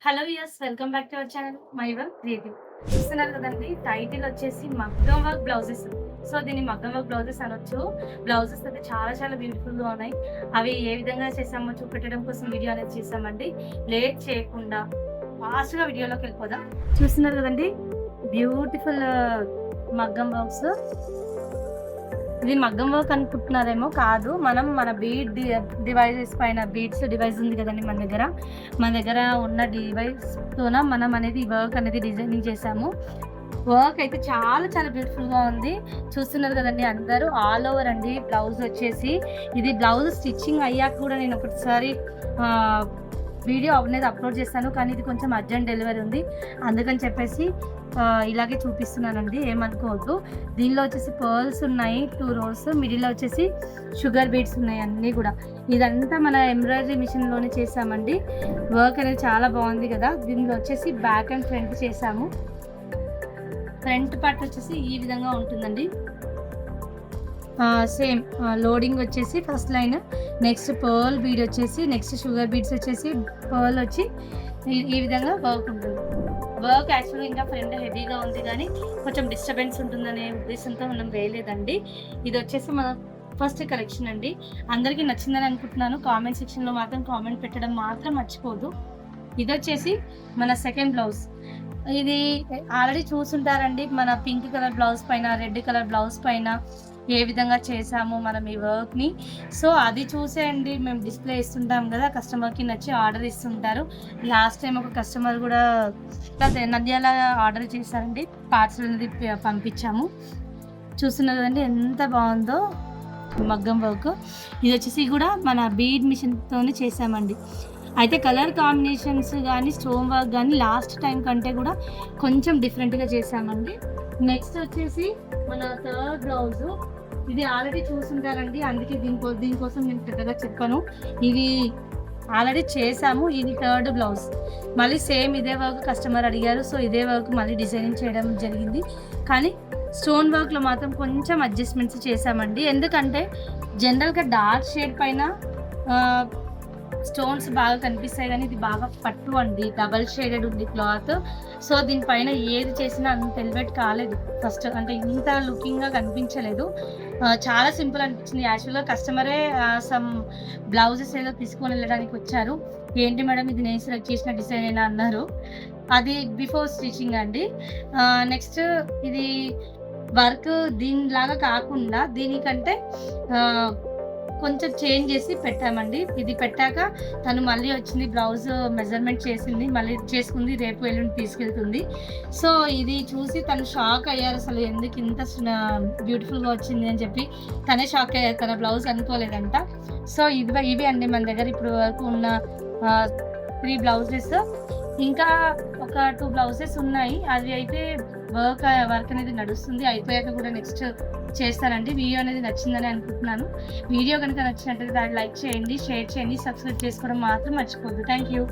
Hello yes welcome back to our channel my work creative. చూస్తున్నారు కదండి, title వచ్చేసి మగ్గం వర్క్ బ్లౌజెస్. సో దీన్ని మగ్గం వర్క్ బ్లౌజెస్ అనొచ్చు. బ్లౌజెస్ అయితే చాలా చాలా బ్యూటిఫుల్గా ఉన్నాయి. అవి ఏ విధంగా చేసామో చూపెట్టడం కోసం వీడియో అనేది చేసామండి. లేట్ చేయకుండా ఫాస్ట్గా వీడియోలోకి వెళ్ళిపోదాం. చూస్తున్నారు కదండి, బ్యూటిఫుల్ మగ్గం వర్క్స్. ఇది మగ్గం వర్క్ అనుకుంటున్నారేమో, కాదు. మనం మన బీడ్ డివైజెస్ పైన బీడ్స్ డివైస్ ఉంది కదండి మన దగ్గర ఉన్న డివైస్తోన మనం అనేది వర్క్ అనేది డిజైనింగ్ చేసాము. వర్క్ అయితే చాలా చాలా బ్యూటిఫుల్గా ఉంది. చూస్తున్నారు కదండి అందరూ. ఆల్ ఓవర్ అండి బ్లౌజ్ వచ్చేసి. ఇది బ్లౌజ్ స్టిచ్చింగ్ అయ్యాక కూడా నేను ఒకసారి వీడియో అనేది అప్లోడ్ చేస్తాను, కానీ ఇది కొంచెం అర్జెంట్ డెలివరీ ఉంది, అందుకని చెప్పేసి ఇలాగే చూపిస్తున్నానండి, ఏమనుకోవద్దు. దీనిలో వచ్చేసి పర్ల్స్ ఉన్నాయి 2 rows, మిడిల్లో వచ్చేసి షుగర్ బీడ్స్ ఉన్నాయి అన్నీ కూడా. ఇదంతా మన ఎంబ్రాయిడరీ మిషన్లోనే చేసామండి. వర్క్ అనేది చాలా బాగుంది కదా. దీనిలో వచ్చేసి బ్యాక్ అండ్ ఫ్రంట్ చేసాము. ఫ్రంట్ పార్ట్ వచ్చేసి ఈ విధంగా ఉంటుందండి. సేమ్ లోడింగ్ వచ్చేసి first line, next pearl bead వచ్చేసి, నెక్స్ట్ షుగర్ బీడ్స్ వచ్చేసి, పర్ల్ వచ్చి ఈ విధంగా వర్క్ ఉంటుంది. వర్క్ యాక్చువల్గా ఇంకా ఫ్రంట్ హెవీగా ఉంది, కానీ కొంచెం డిస్టర్బెన్స్ ఉంటుందనే ఉద్దేశంతో మనం వేయలేదండి. ఇది వచ్చేసి మన ఫస్ట్ కలెక్షన్ అండి. అందరికీ నచ్చిందని అనుకుంటున్నాను. కామెంట్ సెక్షన్లో మాత్రం కామెంట్ పెట్టడం మాత్రం మర్చిపోదు. ఇది వచ్చేసి మన సెకండ్ బ్లౌజ్. ఇది ఆల్రెడీ చూసుంటారండి, మన పింక్ కలర్ బ్లౌజ్ పైన, రెడ్ కలర్ బ్లౌజ్ పైన ఏ విధంగా చేసాము మనం ఈ వర్క్ని. సో అది చూసేయండి, మేము డిస్ప్లే ఇస్తుంటాం కదా, కస్టమర్కి నచ్చి ఆర్డర్ ఇస్తుంటారు. లాస్ట్ టైం ఒక కస్టమర్ కూడా నంద్యాల ఆర్డర్ చేశారండి, పార్సల్ అనేది పంపించాము. చూస్తున్నారు కదండి ఎంత బాగుందో మగ్గం వర్క్. ఇది వచ్చేసి కూడా మన బీడ్ మిషన్తోనే చేసామండి. అయితే కలర్ కాంబినేషన్స్ కానీ స్టోన్ వర్క్ కానీ లాస్ట్ టైం కంటే కూడా కొంచెం డిఫరెంట్గా చేసామండి. నెక్స్ట్ వచ్చేసి మన థర్డ్ బ్లౌజు. ఇది ఆల్రెడీ చూసుంటారండి, అందుకే దీనికోసం నేను పెద్దగా చెప్పాను. ఇది ఆల్రెడీ చేసాము. ఇది థర్డ్ బ్లౌజ్. మళ్ళీ సేమ్ ఇదే వర్క్ కస్టమర్ అడిగారు, సో ఇదే వర్క్ మళ్ళీ డిజైనింగ్ చేయడం జరిగింది. కానీ స్టోన్ వర్క్లో మాత్రం కొంచెం అడ్జస్ట్మెంట్స్ చేసామండి. ఎందుకంటే జనరల్గా డార్క్ షేడ్ పైన స్టోన్స్ బాగా కనిపిస్తాయి, కానీ ఇది బాగా పట్టు అండి, డబల్ షేడెడ్ ఉంది క్లాత్. సో దీనిపైన ఏది చేసినా అంత ఎలివేట్ కాలేదు. ఫస్ట్ అంటే ఇంత లుకింగ్గా కనిపించలేదు, చాలా సింపుల్ అనిపించింది. యాక్చువల్గా కస్టమరే సమ్ బ్లౌజెస్ ఏదో తీసుకొని వెళ్ళడానికి వచ్చారు. ఏంటి మేడం ఇది నేను సెలెక్ట్ చేసిన డిజైన్ అయినా అన్నారు. అది బిఫోర్ స్టిచ్చింగ్ అండి. నెక్స్ట్ ఇది వర్క్ దీనిలాగా కాకుండా దీనికంటే కొంచెం చేంజ్ చేసి పెట్టామండి. ఇది పెట్టాక తను మళ్ళీ వచ్చింది, బ్లౌజ్ మెజర్మెంట్ చేసింది, మళ్ళీ చేసుకుంది, రేపు ఎల్లుండి తీసుకెళ్తుంది. సో ఇది చూసి తను షాక్ అయ్యారు, అసలు ఎందుకు ఇంత బ్యూటిఫుల్గా వచ్చింది అని చెప్పి తనే షాక్ అయ్యారు. తన బ్లౌజ్ అనుకోలేదంట. సో ఇవి అండి మన దగ్గర ఇప్పుడు వరకు ఉన్న 3 బ్లౌజెస్. ఇంకా ఒక 2 బ్లౌజెస్ ఉన్నాయి, అవి అయితే వర్క్ అనేది నడుస్తుంది. అయిపోయాక కూడా నెక్స్ట్ చేస్తానండి. వీడియో అనేది నచ్చిందని అనుకుంటున్నాను. వీడియో కనుక నచ్చినట్లయితే దాన్ని లైక్ చేయండి, షేర్ చేయండి, సబ్స్క్రైబ్ చేసుకోవడం మాత్రం మర్చిపోద్దు. Thank you.